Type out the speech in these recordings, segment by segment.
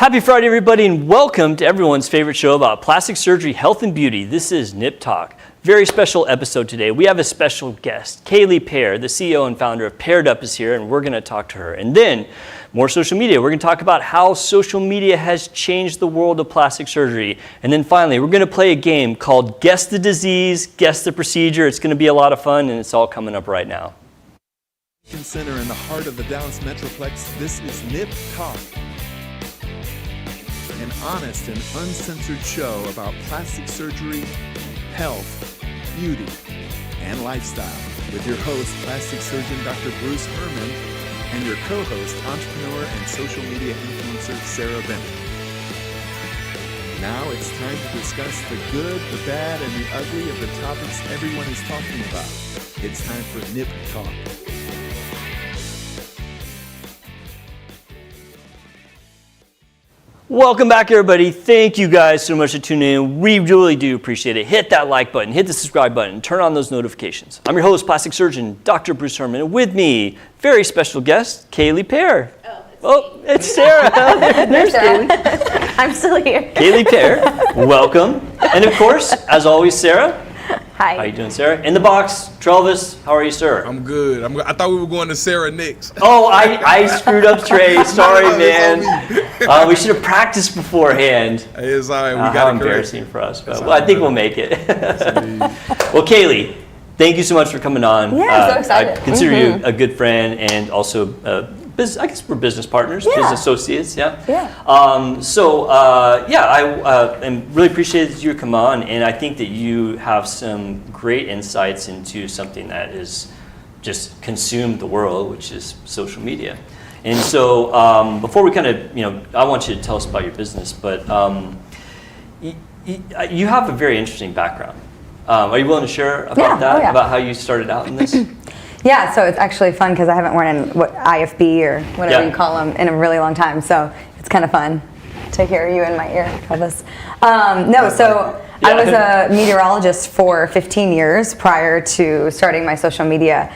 Happy Friday, everybody, and welcome to everyone's favorite show about plastic surgery, health, and beauty. This is Nip Talk. Very special episode today. We have a special guest, Kalee Pear, the CEO and founder of Paired Up, is here, and we're going to talk to her. And then more social media. We're going to talk about how social media has changed the world of plastic surgery. And then finally, we're going to play a game called Guess the Disease, Guess the Procedure. It's going to be a lot of fun, and it's all coming up right now. Center in the heart of the Dallas Metroplex, this is Nip Talk, an honest and uncensored show about plastic surgery, health, beauty, and lifestyle, with your host, plastic surgeon Dr. Bruce Hermann, and your co-host, entrepreneur and social media influencer Sarah Bennett. Now it's time to discuss the good, the bad, and the ugly of the topics everyone is talking about. It's time for Nip Talk. Welcome back, everybody. Thank you guys so much for tuning in. We really do appreciate it. Hit that like button, hit the subscribe button, turn on those notifications. I'm your host, plastic surgeon Dr. Bruce Hermann, and with me, very special guest, Kalee Pear. It's Sarah. There's Kalee. I'm still here. Kalee Pear, welcome. And of course, as always, Sarah. Hi. How you doing, Sarah? In the box, Travis, how are you, sir? I'm good. I thought we were going to Sarah next. Oh, I screwed up, Trey. Sorry, man. We should have practiced beforehand. It's all right. We got How it embarrassing correct. for us, but well, I think we'll make it. Well, Kalee, thank you so much for coming on. Yeah, I'm so excited. I consider you a good friend and also I guess we're business partners, business associates, yeah. And really appreciate that you come on, and I think that you have some great insights into something that has just consumed the world, which is social media. And so before we kind of, I want you to tell us about your business, but you have a very interesting background. Are you willing to share about that, about how you started out in this? Yeah, so it's actually fun because I haven't worn in IFB or whatever you call them in a really long time. So it's kind of fun to hear you in my ear, Travis. I was a meteorologist for 15 years prior to starting my social media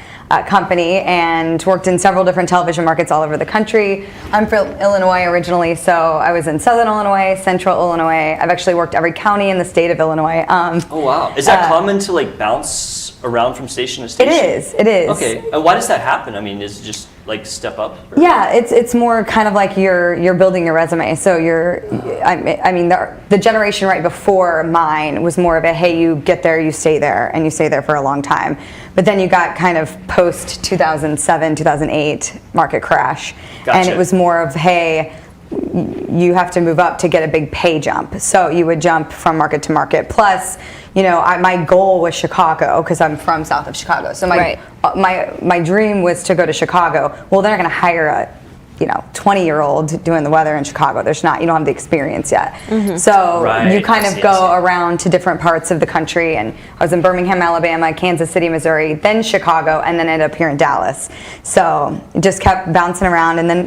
company, and worked in several different television markets all over the country. I'm from Illinois originally, so I was in Southern Illinois, Central Illinois. I've actually worked every county in the state of Illinois. Oh wow! Is that common to bounce around from station to station? It is. Okay. Why does that happen? I mean, is it just step up? Or? Yeah, it's more kind of like you're building your resume. So the generation right before mine was more of a, hey, you get there, you stay there, and you stay there for a long time. But then you got kind of post 2007, 2008 market crash. Gotcha. And it was more of, hey, you have to move up to get a big pay jump. So you would jump from market to market. Plus, my goal was Chicago because I'm from south of Chicago. So my dream was to go to Chicago. Well, they're not going to hire a 20-year-old doing the weather in Chicago. You don't have the experience yet. Mm-hmm. So you kind of go around to different parts of the country, and I was in Birmingham, Alabama, Kansas City, Missouri, then Chicago, and then ended up here in Dallas. So just kept bouncing around, and then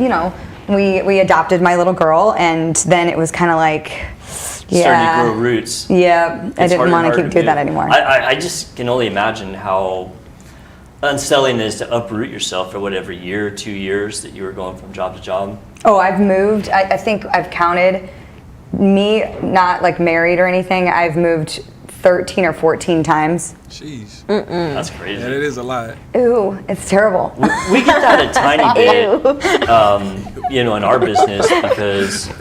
we adopted my little girl, and then it was kind of like starting to grow roots. Yeah, I didn't want to keep doing that anymore. I just can only imagine how unsettling it is to uproot yourself for whatever year, 2 years that you were going from job to job. Oh, I've moved. I think I've counted, me not like married or anything, I've moved 13 or 14 times. Jeez. That's crazy. Yeah, it is a lot. Ooh, it's terrible. We get that a tiny bit, in our business because,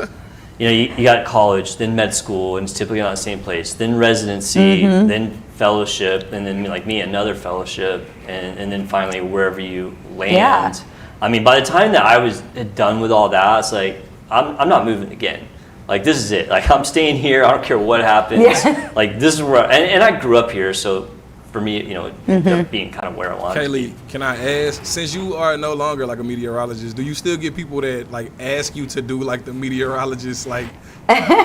you got college, then med school, and it's typically not the same place, then residency, then fellowship, and then like me, another fellowship, and then finally wherever you land. Yeah. I mean, by the time that I was done with all that, it's like, I'm not moving again. Like, this is it. Like, I'm staying here. I don't care what happens. Yeah. Like, this is where, and I grew up here, so for me, it ended up being kind of where I wanted to be. Kalee, can I ask, since you are no longer like a meteorologist, do you still get people that like ask you to do like the meteorologist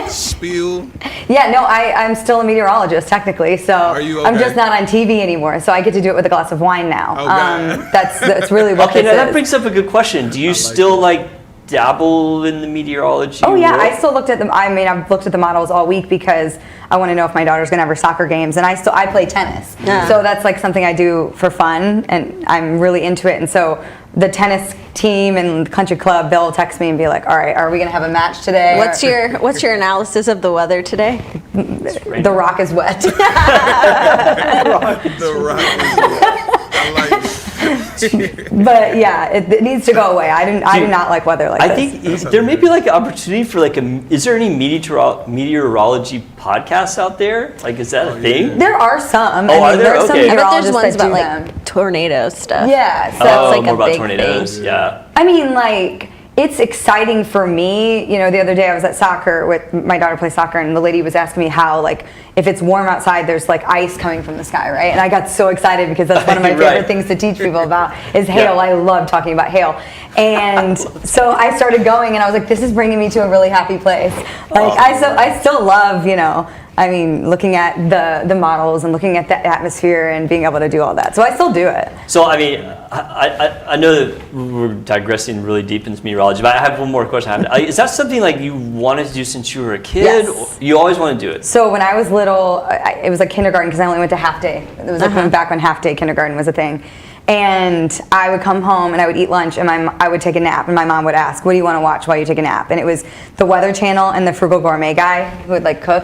spiel? Yeah, no, I'm still a meteorologist technically, so are you okay? I'm just not on TV anymore, so I get to do it with a glass of wine now. Okay. That's really what Okay, this now that is. brings up a good question. Do you still dabble in the meteorology? Oh yeah, world? I still looked at them. I mean, I've looked at the models all week because I want to know if my daughter's gonna have her soccer games, and I play tennis, so that's like something I do for fun, and I'm really into it. And so the tennis team and the country club, they'll text me and be like, "All right, are we gonna have a match today?" What's your analysis of the weather today? The rock is wet. The rock is I like it. But yeah, it needs to go away. I do not like weather like I this. think there may be like an opportunity for like is there any meteorology podcasts out there? Like, is that a thing? There are some. Oh, are there? There's some Okay. I bet there's meteorologists ones that do about them. like tornado stuff. Yeah, so That's like more a about big tornadoes. thing. Yeah. I mean, like, it's exciting for me. You know, the other day I was at soccer with my daughter plays soccer, and the lady was asking me how, like, if it's warm outside, there's like ice coming from the sky, right? And I got so excited because that's one of my favorite things to teach people about is hail. Yeah. I love talking about hail. And so I started going, and I was like, this is bringing me to a really happy place. Like, I still love, you know, I mean, looking at the models and looking at the atmosphere and being able to do all that. So I still do it. So, I mean, I know that we're digressing really deep into meteorology, but I have one more question. Is that something like you wanted to do since you were a kid? Yes. You always wanted to do it? So when I was little, it was like kindergarten because I only went to half day. It was like back when half day kindergarten was a thing. And I would come home and I would eat lunch and I would take a nap, and my mom would ask, "What do you want to watch while you take a nap?" And it was the Weather Channel and the Frugal Gourmet guy who would like cook,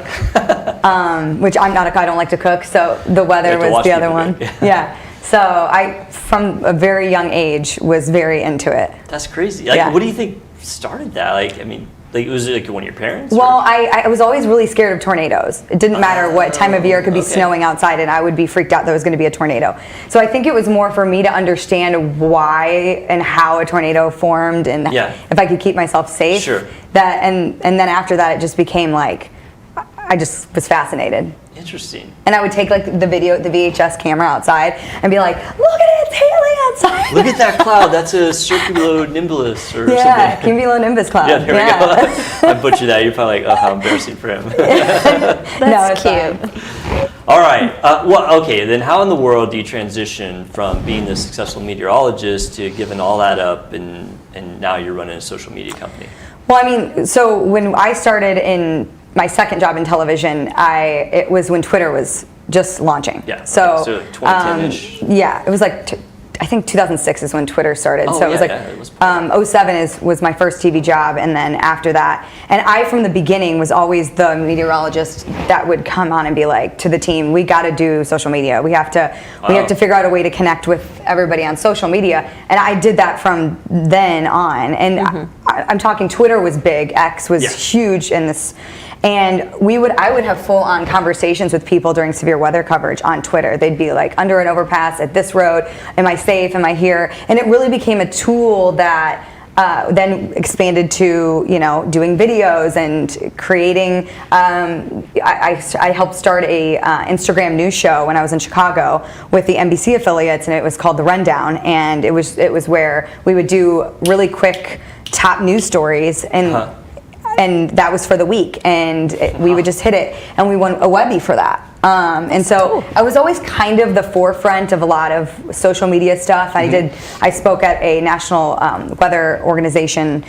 which I'm not I don't like to cook, so the weather was the other one. Yeah. So I, from a very young age, was very into it. That's crazy. Like, Yeah. what do you think started that? Like, I mean, like, was it like one of your parents? Well, I was always really scared of tornadoes. It didn't matter what time of year. It could be snowing outside, and I would be freaked out there was going to be a tornado. So I think it was more for me to understand why and how a tornado formed, and if I could keep myself safe. Sure. That and then after that, it just became like I just was fascinated. Interesting. And I would take like the VHS camera outside and be like, "Look at it, it's hailing outside." Look at that cloud. That's a circumnimbus or Yeah, something. cumulonimbus cloud. Yeah, there we go. I butchered that. You're probably like, oh, how embarrassing for him. That's cute. All right. Well, okay. Then how in the world do you transition from being the successful meteorologist to giving all that up and now you're running a social media company? Well, I mean, so when I started in my second job in television, it was when Twitter was just launching. Yeah. So, so like 2010-ish. Yeah, it was like I think 2006 is when Twitter started. Oh, so it was like it was 07 was my first TV job, and then after that, and I from the beginning was always the meteorologist that would come on and be like to the team, "We got to do social media. We have to figure out a way to connect with everybody on social media." And I did that from then on. And I'm talking Twitter was big, X was huge in this. And I would have full-on conversations with people during severe weather coverage on Twitter. They'd be like, "Under an overpass at this road, am I safe? Am I here?" And it really became a tool that then expanded to, you know, doing videos and creating. I helped start a Instagram news show when I was in Chicago with the NBC affiliates, and it was called The Rundown. And it was where we would do really quick top news stories and that was for the week, and we would just hit it, and we won a Webby for that. And so I was always kind of the forefront of a lot of social media stuff. I spoke at a national weather organization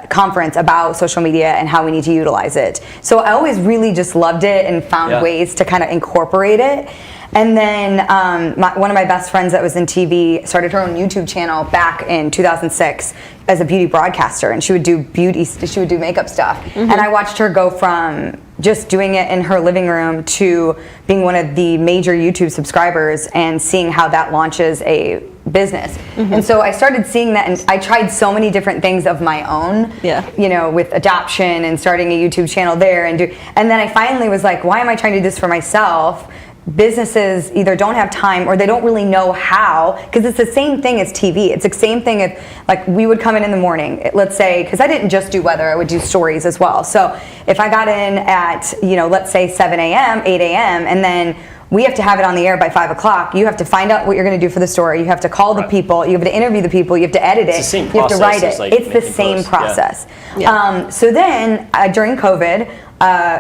conference about social media and how we need to utilize it. So I always really just loved it and found ways to kind of incorporate it. And then one of my best friends that was in TV started her own YouTube channel back in 2006 as a beauty broadcaster, and she would do makeup stuff. And I watched her go from just doing it in her living room to being one of the major YouTube subscribers and seeing how that launches a business. And so I started seeing that, and I tried so many different things of my own, you know, with adoption and starting a YouTube channel there, and then I finally was like, why am I trying to do this for myself? Businesses either don't have time or they don't really know how, because it's the same thing as TV. It's the same thing if, like, we would come in the morning, let's say, because I didn't just do weather, I would do stories as well. So if I got in at, you know, let's say 7 a.m., 8 a.m., and then we have to have it on the air by 5 o'clock. You have to find out what you're going to do for the story. You have to call the people. You have to interview the people. You have to edit it. It's the same you have to write it. like it's the same process. So then during COVID,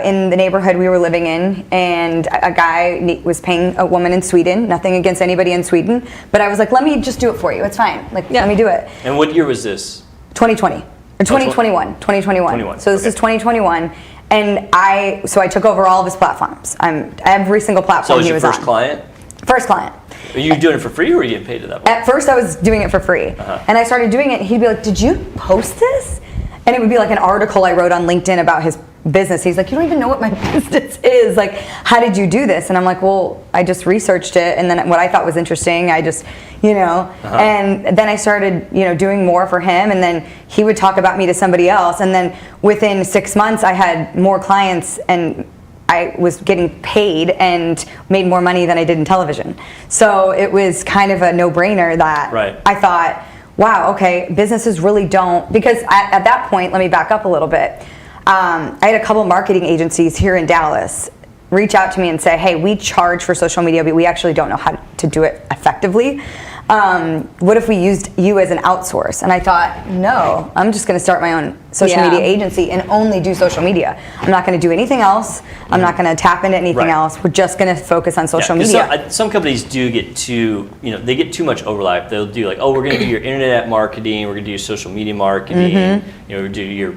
in the neighborhood we were living in, and a guy was paying a woman in Sweden. Nothing against anybody in Sweden, but I was like, let me just do it for you. It's fine. Like, let me do it. And what year was this? 2020 or 2021. 2021. So this is 2021, and I took over all of his platforms. I'm every single platform he was on. So was your first client? First client. Are you doing it for free, or were you getting paid at that point? At first, I was doing it for free, and I started doing it. He'd be like, "Did you post this?" And it would be like an article I wrote on LinkedIn about his business. He's like, "You don't even know what my business is. Like, how did you do this?" And I'm like, "Well, I just researched it, and then what I thought was interesting, I just, And then I started, doing more for him, and then he would talk about me to somebody else, and then within 6 months, I had more clients, and I was getting paid and made more money than I did in television. So it was kind of a no-brainer that I thought, wow, okay, businesses really don't, because at that point, let me back up a little bit. I had a couple marketing agencies here in Dallas reach out to me and say, hey, we charge for social media, but we actually don't know how to do it effectively. What if we used you as an outsource? And I thought, no, I'm just going to start my own social media agency and only do social media. I'm not going to do anything else. I'm not going to tap into anything else. We're just going to focus on social media. Some companies do get too, they get too much overlap. They'll do like, oh, we're going to do your internet marketing, we're going to do your social media marketing, we do your,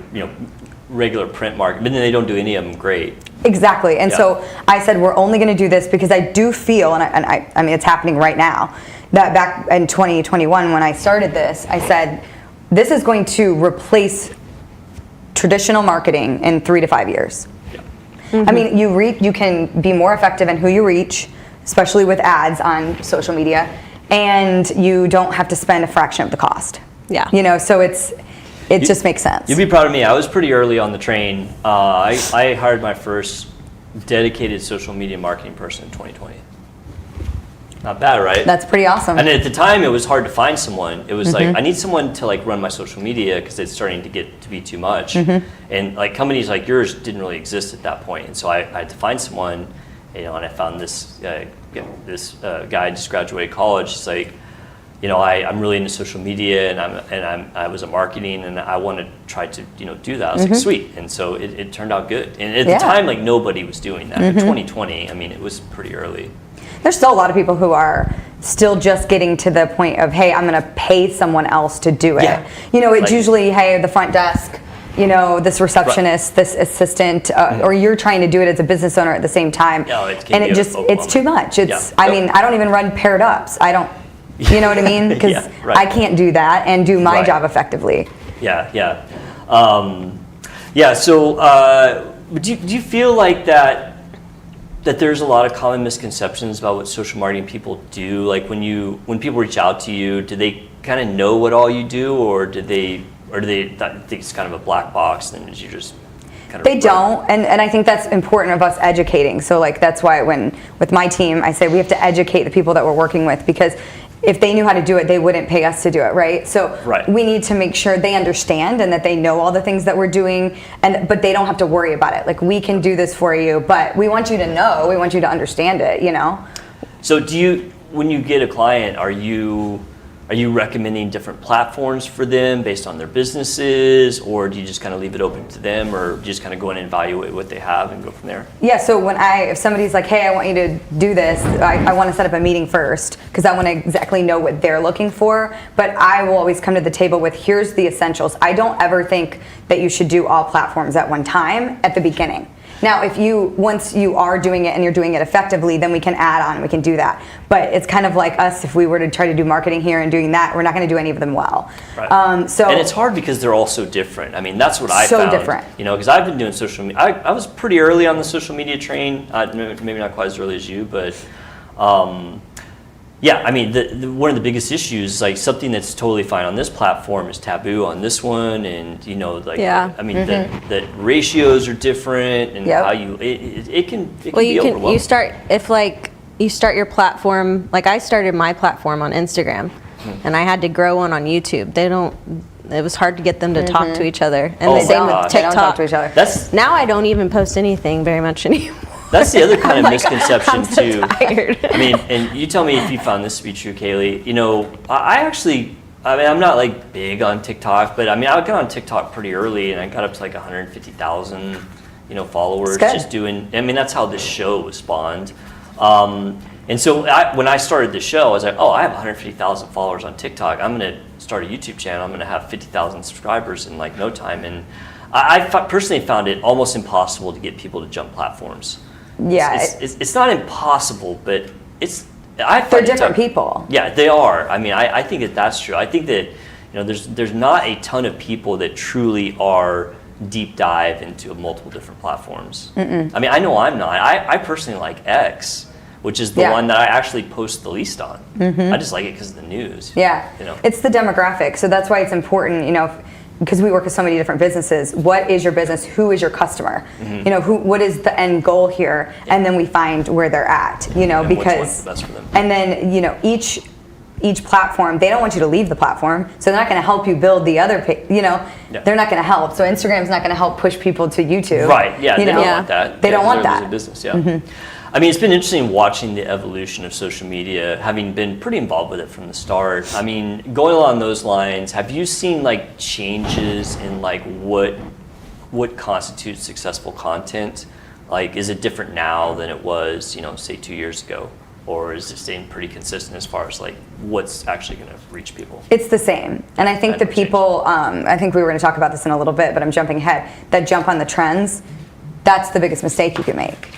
regular print marketing, but then they don't do any of them great. Exactly. And so I said, we're only going to do this because I do feel, and I mean, it's happening right now, that back in 2021 when I started this, I said, this is going to replace traditional marketing in 3 to 5 years. I mean, you can be more effective in who you reach, especially with ads on social media, and you don't have to spend a fraction of the cost. So it just makes sense. You'd be proud of me. I was pretty early on the train. I hired my first dedicated social media marketing person in 2020. Not bad, right? That's pretty awesome. And at the time, it was hard to find someone. It was like, I need someone to like run my social media because it's starting to get to be too much. And like companies like yours didn't really exist at that point. And so I had to find someone, and I found this guy just graduated college. He's like, I'm really into social media, and I was in marketing, and I want to try to do that. I was like, sweet, and so it turned out good. And at the time, like nobody was doing that. In 2020, I mean, it was pretty early. There's still a lot of people who are still just getting to the point of, hey, I'm going to pay someone else to do it. It's usually, hey, the front desk, this receptionist, this assistant, or you're trying to do it as a business owner at the same time. And it's too much. I mean, I don't even run paired ups. I don't. You know what I mean? Because I can't do that and do my job effectively. So, do you feel like that there's a lot of common misconceptions about what social marketing people do? Like when people reach out to you, do they kind of know what all you do, or do they think it's kind of a black box and you just kind of? They don't, and I think that's important of us educating. So like that's why with my team, I say we have to educate the people that we're working with, because if they knew how to do it, they wouldn't pay us to do it, right? So we need to make sure they understand and that they know all the things that we're doing, but they don't have to worry about it. Like, we can do this for you, but we want you to know, we want you to understand it, So when you get a client, are you recommending different platforms for them based on their businesses, or do you just kind of leave it open to them, or do you just kind of go in and evaluate what they have and go from there? Yeah, so if somebody's like, hey, I want you to do this, I want to set up a meeting first, because I want to exactly know what they're looking for, but I will always come to the table with, here's the essentials. I don't ever think that you should do all platforms at one time at the beginning. Now, once you are doing it and you're doing it effectively, then we can add on, we can do that. But it's kind of like us, if we were to try to do marketing here and doing that, we're not going to do any of them well. And it's hard because they're all so different. I mean, that's what I found. So different. Because I've been doing social media. I was pretty early on the social media train, maybe not quite as early as you, but I mean, one of the biggest issues, like something that's totally fine on this platform is taboo on this one, and I mean, the ratios are different, and how it can be overwhelming. You start your platform, like I started my platform on Instagram, and I had to grow one on YouTube. It was hard to get them to talk to each other, and the same with TikTok. They don't talk to each other. Now I don't even post anything very much anymore. That's the other kind of misconception too. Tired. I mean, and you tell me if you found this to be true, Kalee. I'm not like big on TikTok, but I mean, I got on TikTok pretty early, and I got up to like 150,000, followers. Just doing. I mean, that's how this show was spawned. And And so when I started the show, I was like, oh, I have 150,000 followers on TikTok. I'm going to start a YouTube channel. I'm going to have 50,000 subscribers in like no time. And I personally found it almost impossible to get people to jump platforms. Yeah. It's not impossible, but they're different people. Yeah, they are. I mean, I think that's true. I think that there's not a ton of people that truly are deep dive into multiple different platforms. I mean, I know I'm not. I personally like X, which is the one that I actually post the least on. I just like it because of the news. Yeah, it's the demographic. So that's why it's important, because we work with so many different businesses. What is your business? Who is your customer? What is the end goal here? And then we find where they're at, and because what's the best for them. And then, each platform, they don't want you to leave the platform, so they're not going to help you build the other, they're not going to help. So Instagram's not going to help push people to YouTube. Right, yeah, they don't want that. They don't want that. As a business, I mean, it's been interesting watching the evolution of social media, having been pretty involved with it from the start. I mean, going along those lines, have you seen like changes in like what constitutes successful content? Like, is it different now than it was, say 2 years ago? Or is it staying pretty consistent as far as like what's actually going to reach people? It's the same. And I think the people, I think we were going to talk about this in a little bit, but I'm jumping ahead, that jump on the trends, that's the biggest mistake you can make.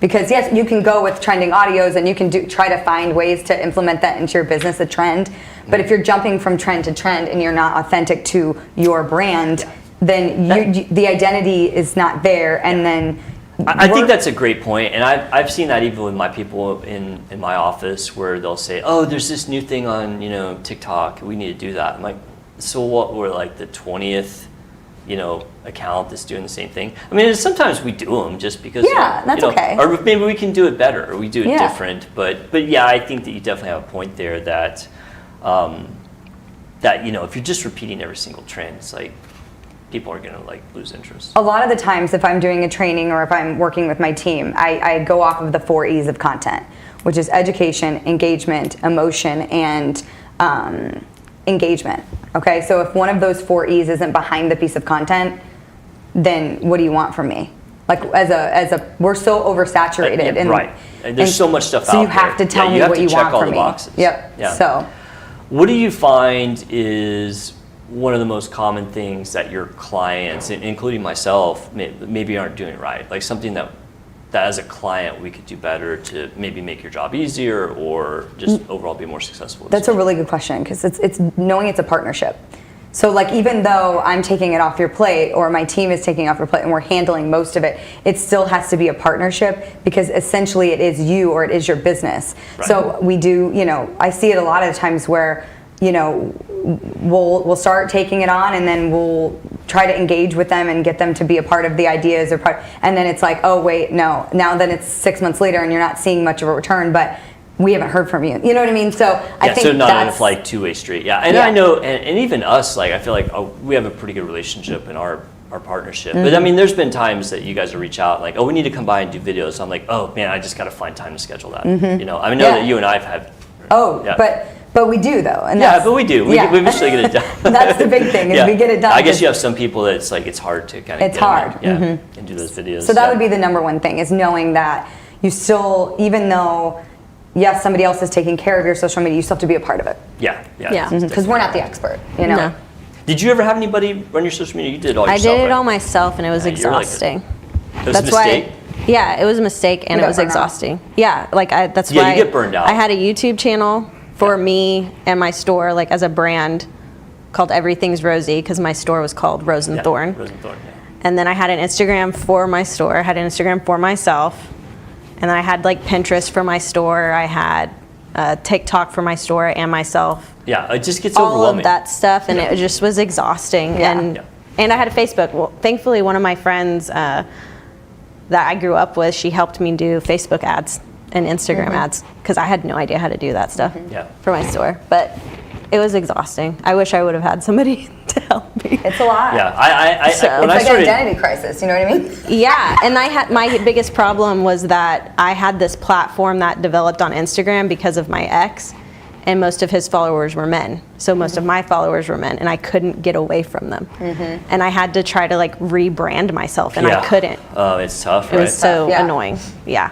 Because yes, you can go with trending audios and you can try to find ways to implement that into your business, a trend. But if you're jumping from trend to trend and you're not authentic to your brand, then the identity is not there. And then I think that's a great point, and I've seen that even with my people in my office, where they'll say, "Oh, there's this new thing on TikTok. We need to do that." I'm like, "So what? We're like the 20th, account that's doing the same thing." I mean, sometimes we do them just because. Yeah, that's okay. Or maybe we can do it better, or we do it different. But yeah, I think that you definitely have a point there that if you're just repeating every single trend, it's like, people are going to like lose interest. A lot of the times, if I'm doing a training or if I'm working with my team, I go off of the 4 E's of content, which is education, engagement, emotion, and engagement. Okay, so if one of those 4 E's isn't behind the piece of content, then what do you want from me? Like we're so oversaturated. And there's so much stuff out there. So you have to tell me what you want from me. Boxes. Yep. Yeah. So, what do you find is one of the most common things that your clients, including myself, maybe aren't doing right? Like something that as a client we could do better to maybe make your job easier or just overall be more successful? That's a really good question, because it's knowing it's a partnership. So like, even though I'm taking it off your plate or my team is taking off your plate and we're handling most of it, it still has to be a partnership, because essentially it is you or it is your business. Right. So we do, I see it a lot of times where we'll start taking it on, and then we'll try to engage with them and get them to be a part of the ideas and then it's like, oh wait, no, now then it's 6 months later and you're not seeing much of a return, but we haven't heard from you. You know what I mean? So I think so not enough like two-way street. Yeah, and I know, and even us, like I feel like we have a pretty good relationship in our partnership. But I mean, there's been times that you guys will reach out like, oh, we need to come by and do videos. So I'm like, oh man, I just got to find time to schedule that. I know that you and I've had. But we do though, and but we do. We eventually get it done. That's the big thing, is we get it done. I guess you have some people that it's like it's hard to kind of. It's hard. And do those videos. So that would be the number one thing, is knowing that you still, even though yes, somebody else is taking care of your social media, you still have to be a part of it. Yeah. Because we're not the expert, No. Did you ever have anybody run your social media? You did it all yourself, I did it right? all myself, and it was exhausting. It was a mistake? It was a mistake, and it was exhausting. Yeah, that's why you get burned out. I had a YouTube channel for me and my store, like as a brand, called Everything's Rosy, because my store was called Rose and Thorn. Rose and Thorn, And then I had an Instagram for my store. I had an Instagram for myself. And then I had like Pinterest for my store. I had TikTok for my store and myself. Yeah, it just gets all overwhelming. Of that stuff, and it just was exhausting. And I had a Facebook. Well, thankfully, one of my friends that I grew up with, she helped me do Facebook ads and Instagram ads, because I had no idea how to do that stuff for my store. But it was exhausting. I wish I would have had somebody to help me. It's a lot. Yeah, it's like an identity crisis. You know what I mean? Yeah, and my biggest problem was that I had this platform that developed on Instagram because of my ex, and most of his followers were men. So most of my followers were men, and I couldn't get away from them. And I had to try to like rebrand myself, and I couldn't. Oh, it's tough, right? It was so annoying. Yeah.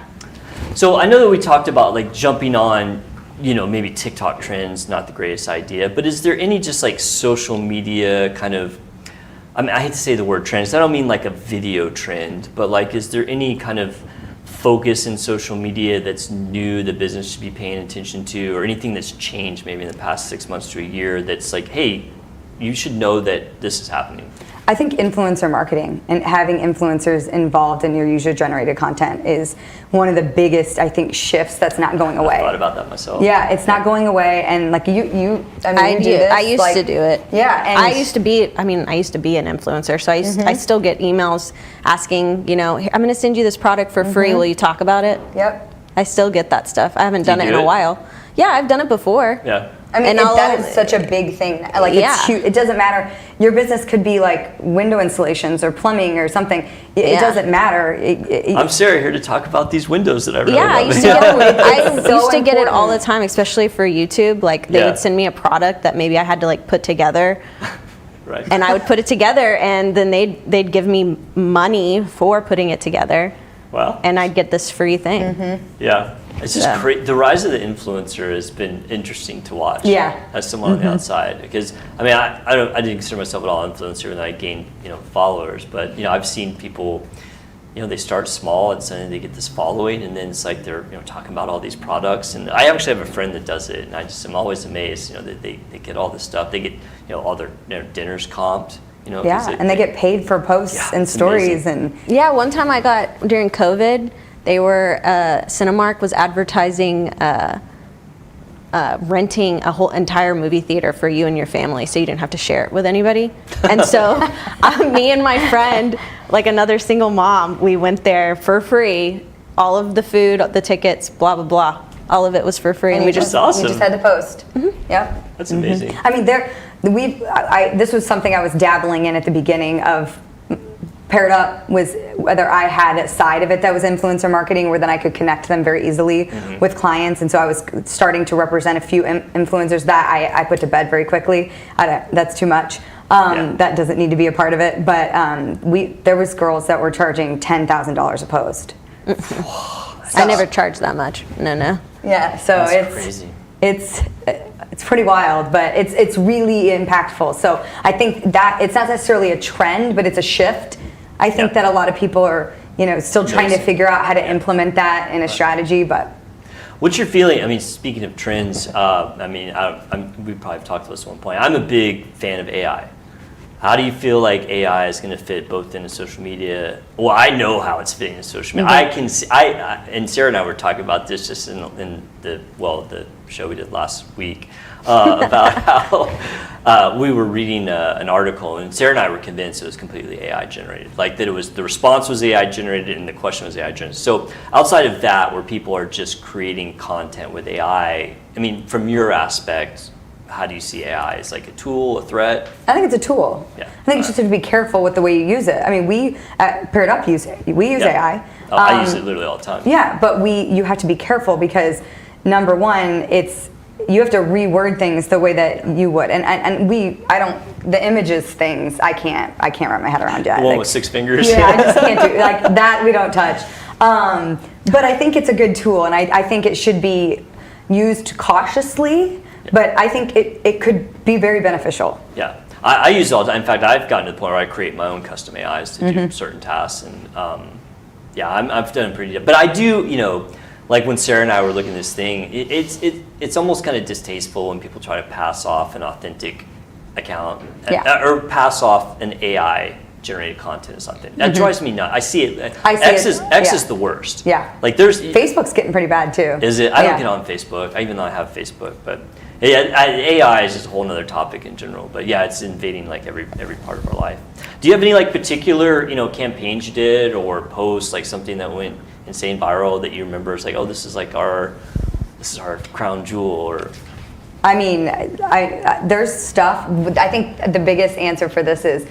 So I know that we talked about like jumping on, maybe TikTok trends, not the greatest idea, but is there any just like social media kind of, I hate to say the word trends, I don't mean like a video trend, but like, is there any kind of focus in social media that's new the business should be paying attention to, or anything that's changed maybe in the past 6 months to a year that's like, hey, you should know that this is happening? I think influencer marketing and having influencers involved in your user-generated content is one of the biggest, I think, shifts that's not going away. I thought about that myself. Yeah, it's not going away, and like you do this. I used to do it. Yeah, and I used to be an influencer, so I still get emails asking, I'm going to send you this product for free. Will you talk about it? Yep. I still get that stuff. I haven't done it in a while. Yeah, I've done it before. Yeah. I mean, that is such a big thing. Like, it's huge. It doesn't matter. Your business could be like window installations or plumbing or something. It doesn't matter. I'm Sarah here to talk about these windows that I really I love. used to get it all the time, especially for YouTube. Like, they would send me a product that maybe I had to like put together. Right. And I would put it together, and then they'd give me money for putting it together. Wow. And I'd get this free thing. Yeah. It's just great. The rise of the influencer has been interesting to watch. Yeah. As someone on the outside, because I didn't consider myself at all influencer, and I gained followers, but I've seen people, they start small and suddenly they get this following, and then it's like they're talking about all these products. And I actually have a friend that does it, and I'm always amazed that they get all this stuff. They get all their dinners comped. And they get paid for posts and stories amazing. and One time I got during COVID. They were, Cinemark was advertising renting a whole entire movie theater for you and your family, so you didn't have to share it with anybody. And so me and my friend, like another single mom, we went there for free. All of the food, the tickets, blah, blah, blah. All of it was for free. and we just awesome. You just had to post. Yeah. That's amazing. I mean, this was something I was dabbling in at the beginning of Paired Up, was whether I had a side of it that was influencer marketing where then I could connect them very easily with clients. And so I was starting to represent a few influencers that I put to bed very quickly. That's too much. That doesn't need to be a part of it. But there was girls that were charging $10,000 a post. I never charged that much. No. Yeah, so That's crazy. It's pretty wild, but it's really impactful. So I think that it's not necessarily a trend, but it's a shift. I think that a lot of people are, still trying to figure out how to implement that in a strategy. But what's your feeling? I mean, speaking of trends, we probably have talked about this at one point. I'm a big fan of AI. How do you feel like AI is going to fit both into social media? Well, I know how it's fitting in social media. I can see. And Sarah and I were talking about this just in the show we did last week about how we were reading an article, and Sarah and I were convinced it was completely AI generated. Like that, the response was AI generated and the question was AI generated. So outside of that, where people are just creating content with AI, I mean, from your aspect, how do you see AI? Is like a tool, a threat? I think it's a tool. Yeah. I think you just have to be careful with the way you use it. I mean, we at Paired Up use it. We use AI. I use it literally all the time. Yeah, but you have to be careful because number one, you have to reword things the way that you would, the images things I can't wrap my head around yet. The one with 6 fingers. Yeah, I just can't do like that. We don't touch. But I think it's a good tool, and I think it should be used cautiously. But I think it could be very beneficial. Yeah, I use it all the time. In fact, I've gotten to the point where I create my own custom AIs to do certain tasks, and I've done pretty good. But I do, like when Sarah and I were looking at this thing, it's almost kind of distasteful when people try to pass off an authentic account or pass off an AI generated content or something. That drives me nuts. I see it. X is the worst. Yeah. Like there's Facebook's getting pretty bad too. Is it? I don't get on Facebook, even though I have Facebook, but. Yeah, AI is just a whole nother topic in general, but yeah, it's invading like every part of our life. Do you have any like particular campaigns you did or posts, like something that went insane viral that you remember? It's like, oh, this is our crown jewel, or? I mean, there's stuff. I think the biggest answer for this is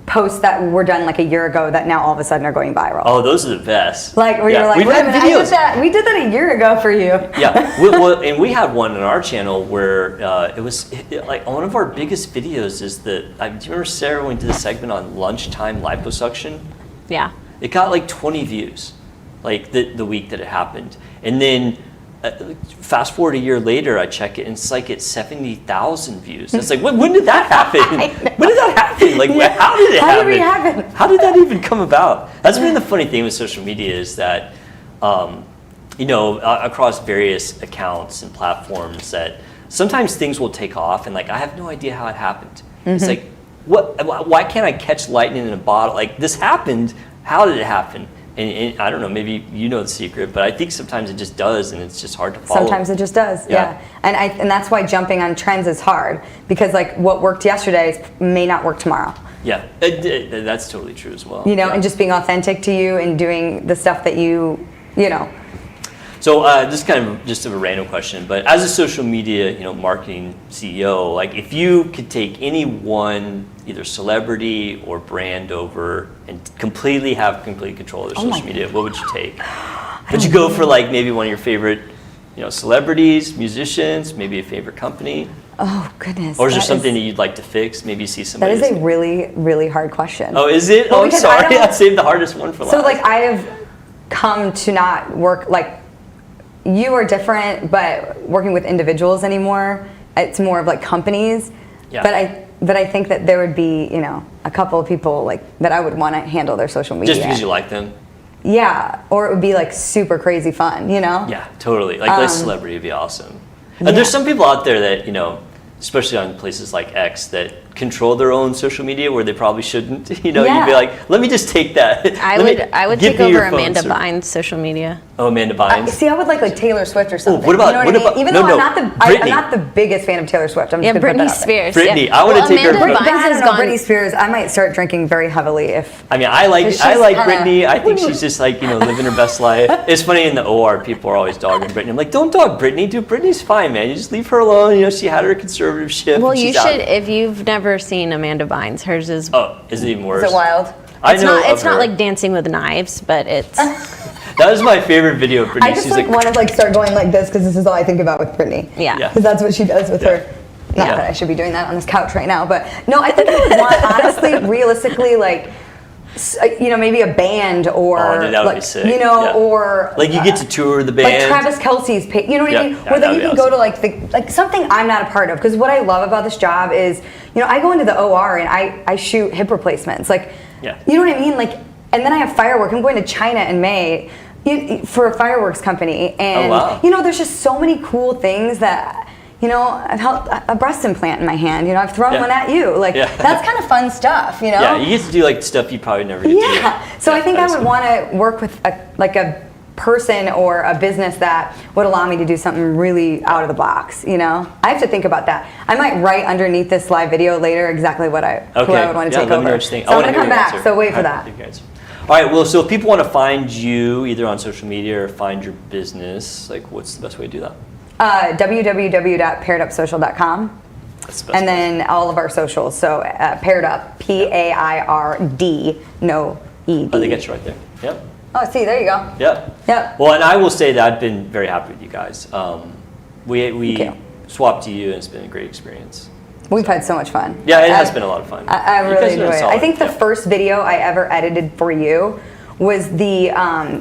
posts that were done like a year ago that now all of a sudden are going viral. Oh, those are the best. Like where you're like, we've wait a had minute, videos. we did that a year ago for you. Yeah, and we had one on our channel where it was like one of our biggest videos is do you remember Sarah when we did a segment on lunchtime liposuction? Yeah. It got like 20 views. like the week that it happened. And then fast forward a year later, I check it and it's like it's 70,000 views. And it's like, when did that happen? When did that happen? Like, how did it happen? How did it happen? How did that even come about? That's been the funny thing with social media is that, across various accounts and platforms that sometimes things will take off and like, I have no idea how it happened. It's like, why can't I catch lightning in a bottle? Like, this happened. How did it happen? And I don't know, maybe you know the secret, but I think sometimes it just does, and it's just hard to follow. Sometimes it just does, yeah. And that's why jumping on trends is hard, because like what worked yesterday may not work tomorrow. Yeah, that's totally true as well. And just being authentic to you and doing the stuff that you know. So this is kind of just a random question, but as a social media, marketing CEO, like if you could take any one, either celebrity or brand over and completely have complete control of their social media, what would you take? Would you go for like maybe one of your favorite, celebrities, musicians, maybe a favorite company? Oh goodness. Or is there something that you'd like to fix? Maybe see somebody. That is a really, really hard question. Oh, is it? Well, I'm sorry. I saved the hardest one for last. So like I have come to not work like. You are different, but working with individuals anymore, it's more of like companies. Yeah. But I think that there would be, a couple of people like that I would want to handle their social media. Just because you like them? Yeah, or it would be like super crazy fun, Yeah, totally. Like celebrity would be awesome. And there's some people out there that, especially on places like X, that control their own social media where they probably shouldn't. You'd be like, let me just take that. I would take over Amanda Bynes' social media. Oh, Amanda Bynes. See, I would like Taylor Swift or something. What about? You know what I mean? Even though I'm Britney. not the biggest fan of Taylor Swift. I'm just gonna put Britney that out there. Spears. Britney, I want to take Amanda her. Bynes has gone. Britney Spears. I might start drinking very heavily if. I mean, I like kinda- Britney. I think she's just like living her best life. It's funny in the OR, people are always dogging Britney. I'm like, don't dog Britney, dude. Britney's fine, man. You just leave her alone. She had her conservatorship. Well, and you she's out. should, if you've never seen Amanda Bynes, hers is. Oh, is it even worse? Is it wild? It's not like Dancing with Knives, but it's. That was my favorite video of Britney. I just want to start going like this because this is all I think about with Britney. Yeah. Because that's what she does with her. Not that I should be doing that on this couch right now, but no, I think I would want, honestly, realistically, like, maybe a band or, that would be sick. or like you get to tour the band. like Travis Kelce's page, you know what I mean? Yeah, Where then you can that'd be go to like something I'm not a part of. Because what I love about this job is, I go into the OR and I shoot hip replacements. Like, you know what I mean? Like, and then I have firework. I'm going to China in May for a fireworks company, and there's just so many cool things that. I've held a breast implant in my hand. I've thrown one at you. Like that's kind of fun stuff. Yeah, you get to do like stuff you probably never get to do. Yeah. So I think I would want to work with a person or a business that would allow me to do something really out of the box. I have to think about that. I might write underneath this live video later exactly who I would want to take let me know over. what you think. So I'm gonna come back. So wait for that. All right. Well, so if people want to find you either on social media or find your business, like what's the best way to do that? www.pairedupsocial.com. And then all of our socials. So Paired Up, PAIRD, no ED. Oh, they get you right there. Yep. Oh, see, there you go. Yep. Yep. Well, and I will say that I've been very happy with you guys. We swapped to you, and it's been a great experience. We've had so much fun. Yeah, it has been a lot of fun. I really enjoy it. I think the first video I ever edited for you was the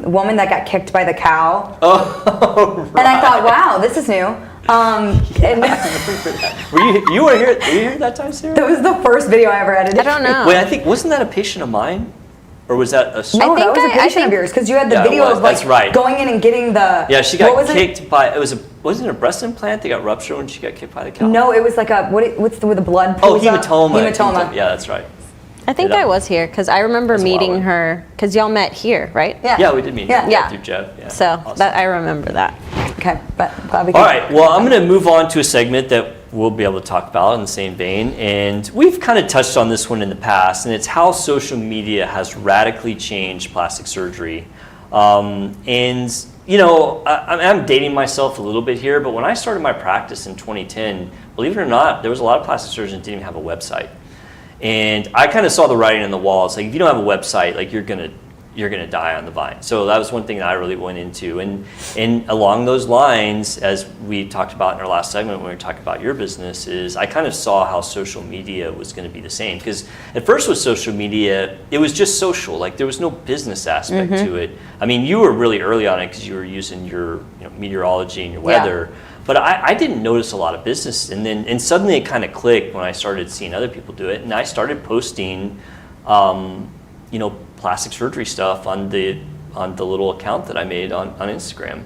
woman that got kicked by the cow. Oh, right. And I thought, wow, this is new. Were you here that time, Sarah? That was the first video I ever edited. I don't know. Wait, wasn't that a patient of mine? Or was that a... No, that was a patient of yours, because you had the video of going in and getting the... Yeah, she got kicked by... Wasn't it a breast implant that got ruptured when she got kicked by the cow? No, it was like what's with the blood? Oh, hematoma. Hematoma. Yeah, that's right. I think I was here because I remember meeting her because y'all met here, right? Yeah, we did meet. Yeah. Through Jeff. Yeah. So awesome. that I remember that. Okay, but glad we All right. Well, I'm going to move on to a segment that we'll be able to talk about in the same vein, and we've kind of touched on this one in the past, and it's how social media has radically changed plastic surgery. I'm dating myself a little bit here, but when I started my practice in 2010, believe it or not, there was a lot of plastic surgeons that didn't even have a website. And I kind of saw the writing on the wall. It's like, if you don't have a website, like you're you're going to die on the vine. So that was one thing that I really went into. And along those lines, as we talked about in our last segment when we were talking about your business, is I kind of saw how social media was going to be the same. Because at first with social media, it was just social. Like there was no business aspect to it. I mean, you were really early on it because you were using your meteorology and your weather. Yeah. But I didn't notice a lot of business. And suddenly it kind of clicked when I started seeing other people do it. And I started posting, plastic surgery stuff on the little account that I made on Instagram,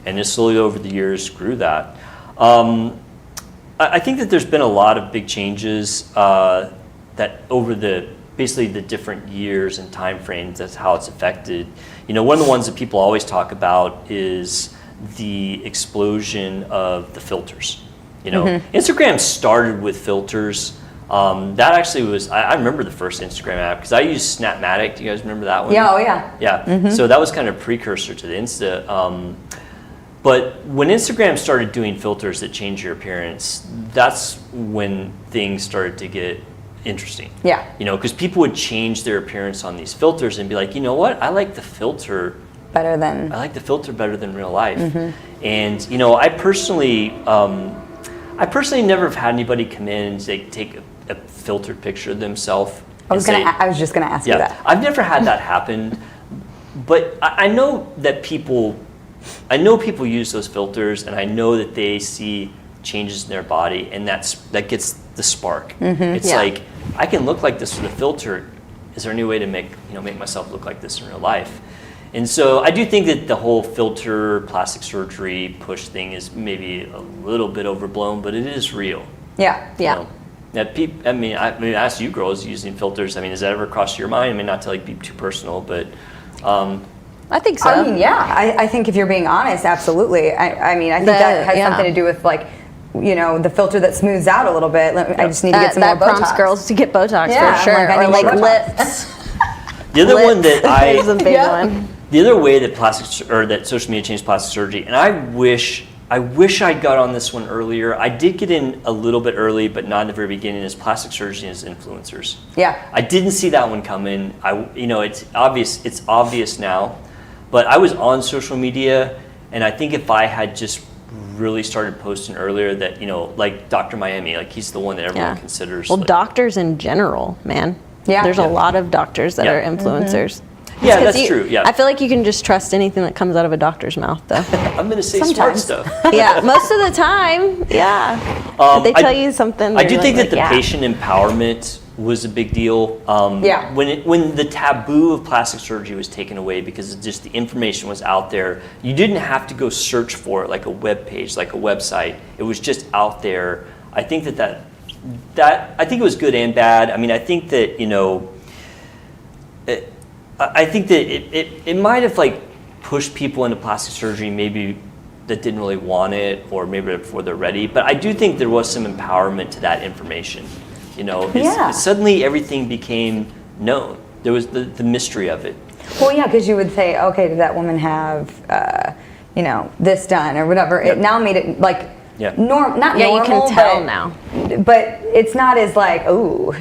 and just slowly over the years grew that. I think that there's been a lot of big changes that over basically the different years and time frames. That's how it's affected. One of the ones that people always talk about is the explosion of the filters. Instagram started with filters. That actually was, I remember the first Instagram app because I used Snapmatic. Do you guys remember that one? Yeah, oh yeah. Yeah, so that was kind of a precursor to the Insta. But when Instagram started doing filters that change your appearance, that's when things started to get interesting. Yeah. Because people would change their appearance on these filters and be like, you know what, I like the filter better than real life. And I personally never have had anybody come in and take a filtered picture of themselves. I was just gonna ask you that. I've never had that happen, but I know that people use those filters, and I know that they see changes in their body, and that gets the spark. It's like, I can look like this with a filter. Is there any way to make myself look like this in real life? And so I do think that the whole filter plastic surgery push thing is maybe a little bit overblown, but it is real. Yeah. I ask you girls using filters. I mean, does that ever cross your mind? I mean, not to be too personal, but I think so. I mean, yeah. I think if you're being honest, absolutely. I think that has something to do with the filter that smooths out a little bit. I just need to get some more Botox. That prompts girls to get Botox for sure, or lips. The other one that is a big one. The other way that social media changed plastic surgery, and I wish I got on this one earlier. I did get in a little bit early, but not in the very beginning, is plastic surgery as influencers. Yeah. I didn't see that one coming. It's obvious now, but I was on social media, and I think if I had just really started posting earlier, that like Dr. Miami, like he's the one that everyone considers. Well, doctors in general, man. Yeah. There's a lot of doctors that are influencers. Yeah, that's true. Yeah. I feel like you can just trust anything that comes out of a doctor's mouth, though. I'm going to say smart stuff. Yeah, most of the time, yeah. They tell you something. I do think that the patient empowerment was a big deal. When the taboo of plastic surgery was taken away because just the information was out there, you didn't have to go search for it like a web page, like a website. It was just out there. I think that I think it was good and bad. I mean, I think that I think that it might have pushed people into plastic surgery maybe that didn't really want it, or maybe before they're ready. But I do think there was some empowerment to that information. Suddenly everything became known. There was the mystery of it. Well, yeah, because you would say, okay, did that woman have this done or whatever? It now made it not normal. You can tell now. But it's not as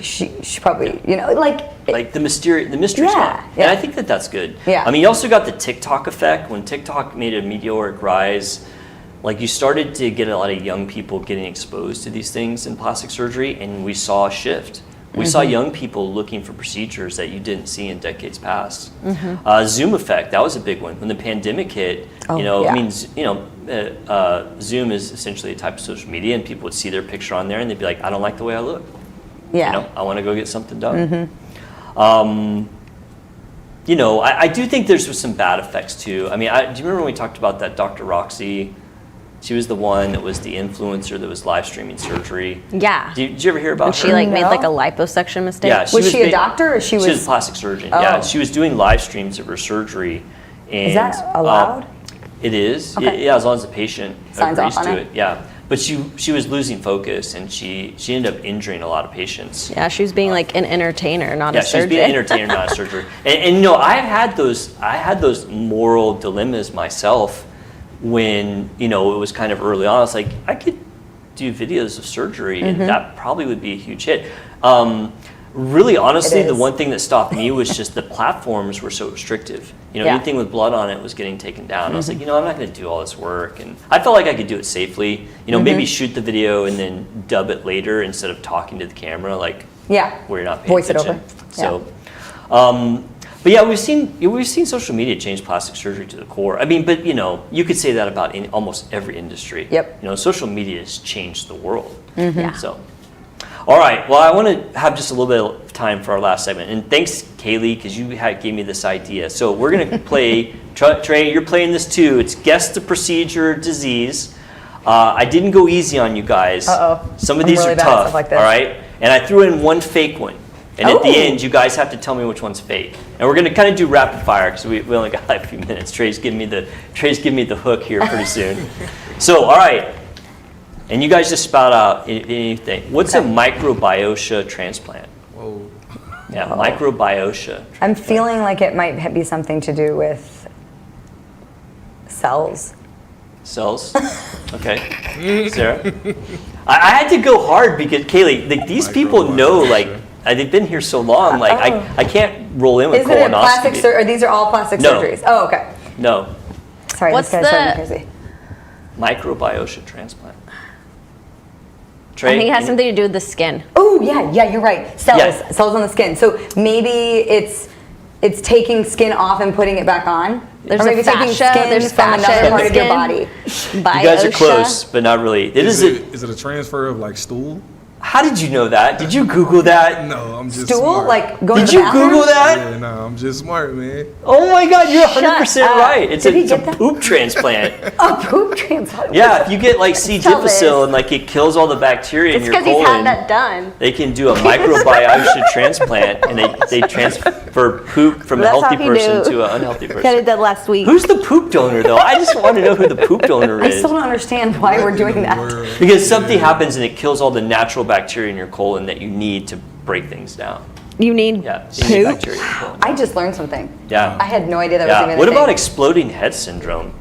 she probably the mystery's gone. And I think that that's good. Yeah. I mean, you also got the TikTok effect. When TikTok made a meteoric rise, you started to get a lot of young people getting exposed to these things in plastic surgery, and we saw a shift. We saw young people looking for procedures that you didn't see in decades past. Zoom effect, that was a big one. When the pandemic hit, Zoom is essentially a type of social media, and people would see their picture on there and they'd be like, I don't like the way I look. Yeah. I want to go get something done. I do think there's some bad effects too. I mean, do you remember when we talked about that Dr. Roxy? She was the one that was the influencer that was live streaming surgery. Yeah. Did you ever hear about her? She made a liposuction mistake? Yeah. Was she a doctor or she was? She was a plastic surgeon. Oh. Yeah. She was doing live streams of her surgery. And, is that allowed? It is. Okay. As long as the patient signs agrees off on to it. Yeah. But she was losing focus, and she ended up injuring a lot of patients. Yeah, she was being an entertainer, not a surgeon. Yeah, she was being an entertainer, not a surgeon. And I had those moral dilemmas myself when it was kind of early on. I was like, I could do videos of surgery, and that probably would be a huge hit. Really, honestly, It the is. one thing that stopped me was just the platforms were so restrictive. You know, Yeah. anything with blood on it was getting taken down. I was like, you know, I'm not going to do all this work. And I felt like I could do it safely. You know, maybe shoot the video and then dub it later instead of talking to the camera, like Yeah. where you're not paying Voice it attention. over. So, but yeah, we've seen social media change plastic surgery to the core. I mean, but you know, you could say that about almost every industry. Yep. You know, social media has changed the world. Yeah. So, all right. Well, I want to have just a little bit of time for our last segment, and thanks, Kalee, because you gave me this idea. So we're gonna play. Trey, you're playing this too. It's guess the procedure disease. I didn't go easy on you guys. Uh-oh. Some of I'm these really are bad at tough. stuff like this. All right. And I threw in one fake one. And at the Oh. end, you guys have to tell me which one's fake. And we're going to kind of do rapid fire because we only got like a few minutes. Trey's giving me the hook here pretty soon. So, all right. And you guys just spout out anything. What's a microbiota transplant? Whoa. Yeah, microbiota. I'm feeling like it might be something to do with cells. Cells? Okay. Sarah? I had to go hard because, Kalee, like, these people know, like, they've been here so long, like, I can't roll in with Is it a colonoscopy. plastic surgery? These are all plastic No. surgeries. Oh, okay. No. Sorry, What's this guy's driving me the- crazy. Microbiota transplant. Trey? I think it has something to do with the skin. Oh, yeah, you're right. Cells, Yeah. cells on the skin. So maybe it's taking skin off and putting it back on. There's or maybe a taking fascia, skin there's from fascia another in part the of your skin. body. You guys are close, but not really. Is it a transfer of like stool? How did you know that? Did you Google that? No, I'm just Stool, smart. like going Did to the you bathroom? Google that? Yeah, no, I'm just smart, man. Oh my God, you're 100% up. right. It's Did he a get that? poop transplant. A poop transplant. Yeah, if you get like C. Tell this. difficile and like it kills all the bacteria in It's your because he's colon, had that done. they can do a microbiota transplant and they transfer poop from a That's healthy how he person knew. to an unhealthy Got it person. done last week. Who's the poop donor though? I just want to know who the poop donor I is. still don't understand why we're doing that. Because something happens and it kills all the natural bacteria in your colon that you need to break things down. You need Yeah, you need poop. bacteria in your colon. I just learned something. Yeah. I had no idea that was Yeah. even What a about thing. exploding head syndrome?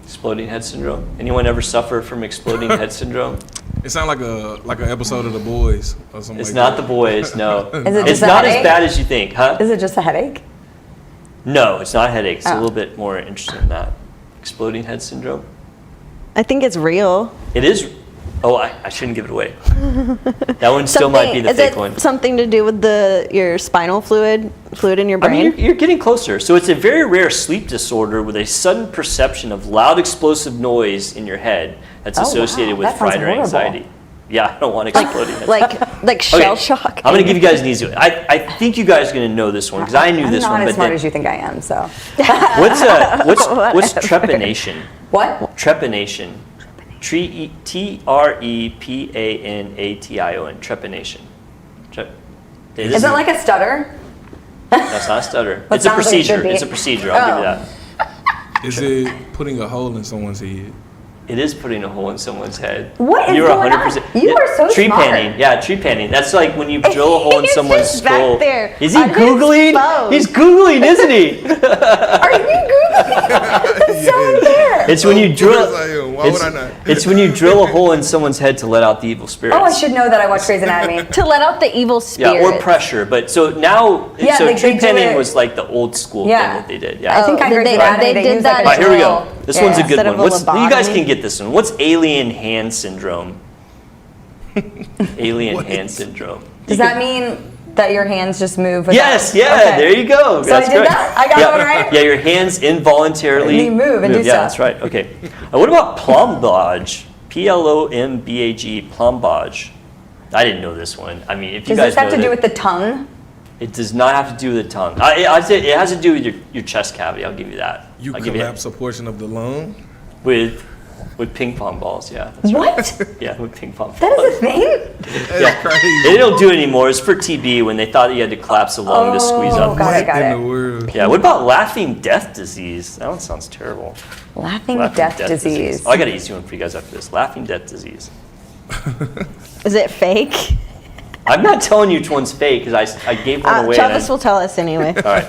Exploding head syndrome? Anyone ever suffer from exploding head syndrome? It sounds like an episode of The Boys or something. It's like not that. the boys, no. Is it It's just a not as headache? bad as you think, huh? Is it just a headache? No, it's not a headache. It's a Oh. little bit more interesting than that. Exploding head syndrome? I think it's real. It is. Oh, I shouldn't give it away. That one still might be the is fake it one. something to do with your spinal fluid in your I brain? mean, you're getting closer. So it's a very rare sleep disorder with a sudden perception of loud explosive noise in your head that's Oh, associated wow. with That sounds fright or horrible. anxiety. Yeah, I don't want exploding head like shell shock. I'm going to give you guys an easy one. I think you guys are going to know this one because I knew this I'm one. not But as smart then, as you think I am, so. what's trepanation? What? Trepanation. Trepanation. Trepanation. Is it like a stutter? That's not a stutter. What It's a sounds like it procedure. should be. It's a procedure. I'll give you Oh. that. Is it putting a hole in someone's head? It is putting a hole in someone's head. What is You're going on? 100%. You are so tree smart. panning. Yeah, tree panning. That's like when you drill a hole in He's someone's just back skull. there Is he on his googling? phone. He's googling, isn't he? Are you Googling? That's so unfair. It's when you drill. course I am. Why it's, would I not? it's when you drill a hole in someone's head to let out the evil spirits. Oh, I should know that I watch Grey's Anatomy. to let out the evil spirit. Yeah, or pressure. But so now, Yeah, so like tree they do panning it- was like the old school Yeah. thing that they did. Yeah. I think I did heard they- the anatomy. they did use that like in All right, here we go. drill. This one's a good Instead of one. a You guys lobotomy. can get this one. What's alien hand syndrome? Alien hand syndrome. Does that mean that your hands just move? Without, Yes, yeah, Okay. there you go. So I did that? I got yeah. one right? Yeah, your hands involuntarily They move and do Yeah, stuff. that's right. Okay. What about plombage? Plombage. Plombage. I didn't know this one. I mean, if you Does guys this have know to do that- with the tongue? It does not have to do with the tongue. I'd say it has to do with your chest cavity. I'll give you that. You I'll give you collapse a portion of the lung? with ping pong balls. Yeah. That's right. What? Yeah, with ping pong balls. That is a thing? That's Yeah. crazy. They don't do it anymore. It's for TB when they thought you had to collapse the lung to squeeze Oh, up. got it, What got in it. the world? Yeah. What about laughing death disease? That one sounds terrible. Laughing Laughing death disease. Oh, I got an easy one for you guys after this. Laughing death disease. Is it fake? I'm not telling you which one's fake because I gave one away. and Travis will tell us anyway. all right.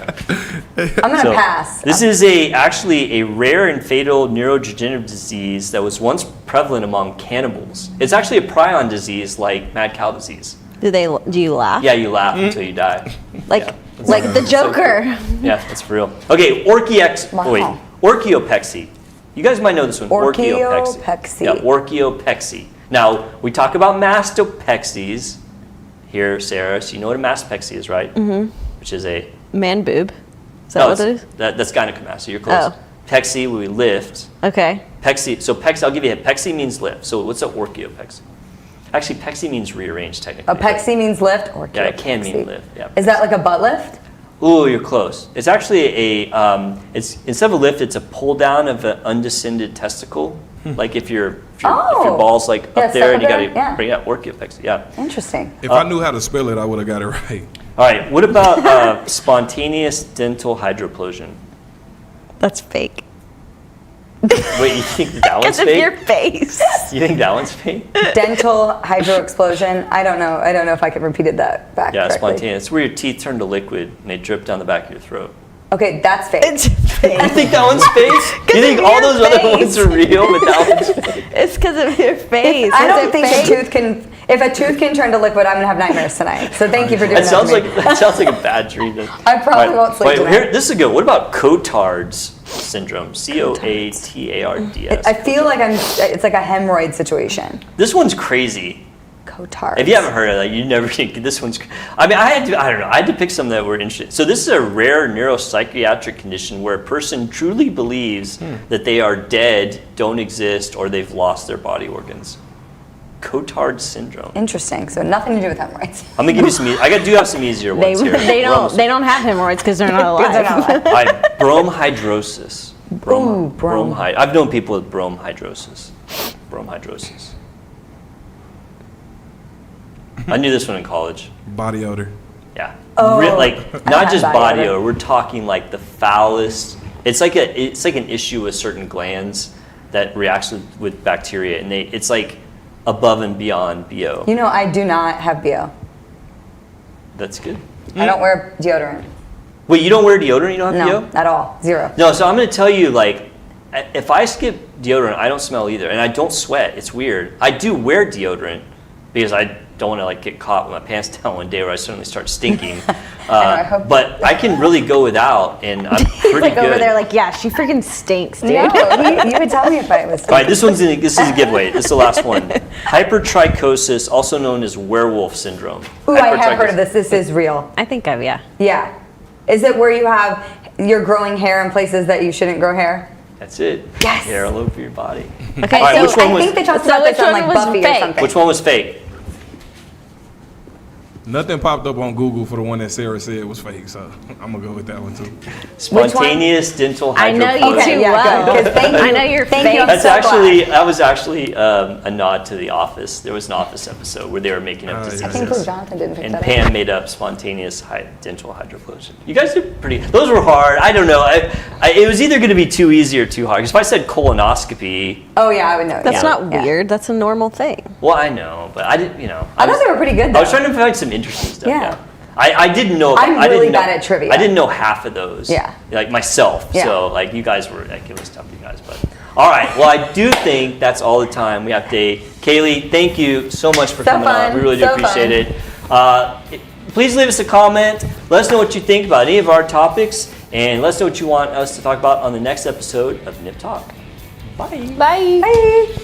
I'm going to pass. This is actually a rare and fatal neurodegenerative disease that was once prevalent among cannibals. It's actually a prion disease like mad cow disease. Do you laugh? Yeah, you laugh until you die. Like Yeah. like the Joker. Yeah, that's real. Okay, orchiopexy. You guys might know this one. Orchiopexy. Yeah, orchiopexy. Now, we talk about mastopexies here, Sarah. So you know what a mastopexy is, right? Mm-hmm. Which is a... Man boob. Is that what it is? That's gynecomastia. You're close. Oh. Pexy, we lift. Okay. Pexy, so pexy, I'll give you a hint. Pexy means lift. So what's an orchiopexy? Actually, pexy means rearrange technically. A pexy means lift? Yeah, it can mean lift. Yeah. Is that like a butt lift? Ooh, you're close. It's actually it's instead of a lift, it's a pull down of an undescended testicle. Like if your ball's like up there and you got to bring it up, orchiopexy. Yeah. Interesting. If I knew how to spell it, I would have got it right. All right. What about spontaneous dental hydroplosion? That's fake. Wait, you think that one's Because of fake? your face. You think that one's fake? Dental hydro explosion. I don't know if I could repeat it back Yeah, correctly. spontaneous. It's where your teeth turn to liquid and they drip down the back of your throat. Okay, that's fake. It's fake. You think that one's fake? You think of all your those other face. ones are real, but that one's fake? It's because of your face. I Is don't it think fake? if a tooth can turn to liquid, I'm gonna have nightmares tonight. So thank you for doing That that. sounds to me. like a bad dream. Then. I probably won't sleep tonight. Here, this is good. What about Cotard's syndrome? Coatards. I feel like it's like a hemorrhoid situation. This one's crazy. Cotard. If you haven't heard of that, you never think this one's. I mean, I don't know. I had to pick some that were interesting. So this is a rare neuropsychiatric condition where a person truly believes that they are dead, don't exist, or they've lost their body organs. Cotard's syndrome. Interesting. So nothing to do with hemorrhoids. I'm gonna give you some. I do have some easier They, ones here. they don't have hemorrhoids because they're not alive. Because they're not alive. All right, bromhidrosis. Ooh, brom. I've known people with bromhidrosis. Bromhidrosis. I knew this one in college. Body odor. Yeah. Oh, Like I not had just body body odor. odor. We're talking like the foulest. It's like an issue with certain glands that reacts with bacteria, and it's like above and beyond BO. You know, I do not have BO. That's good. I don't wear deodorant. Wait, you don't wear deodorant? You don't have No, BO? at all. Zero. No, so I'm going to tell you, like, if I skip deodorant, I don't smell either, and I don't sweat. It's weird. I do wear deodorant because I don't want to like get caught with my pants down one day where I suddenly start stinking. I hope- But I can really go without, and I'm He's pretty like good. over there, like, yeah, she freaking stinks, dude. No, you would tell me if I was. All right, this is a giveaway. This is the last one. Hypertrichosis, also known as werewolf syndrome. Ooh, I have heard Hypertrichosis. of this. This is real. I think yeah. Yeah. Is it where you're growing hair in places that you shouldn't grow hair? That's it. Yes. Hair all over your body. Okay, All right, so which one I was think they talked so about this which on one like was Buffy or fake? something. which one was fake? Nothing popped up on Google for the one that Sarah said was fake, so I'm gonna go with that one too. Spontaneous dental I know you hydroplosion. too yeah, well. good, 'cause thank you. I know your Thank you. face. I'm That's so that was actually a nod to The Office. There was an Office episode where they were making up Oh, yeah. diseases. I can't believe Jonathan didn't pick And that Pam up. made up spontaneous dental hydroplosion. You guys did pretty. Those were hard. I don't know. It was either going to be too easy or too hard. Because if I said colonoscopy, Oh yeah, I would know. That's yeah. not Yeah. weird. That's a normal thing. well, I know, but I didn't. I thought they were pretty good though. I was trying to find some interesting stuff. Yeah. Yeah. I didn't know. I'm I really didn't know, bad at trivia. I didn't know half of those. Yeah. Like myself. Yeah. So like you guys were like it was tough, you guys. But all right. Well, I do think that's all the time we have today. Kalee, thank you so much for So coming fun. on. We really do So appreciate it. Please leave us a comment. Let us know what you think about any of our topics, and let us know what you want us to talk about on the next episode of Nip Talk. Bye. Bye. Bye.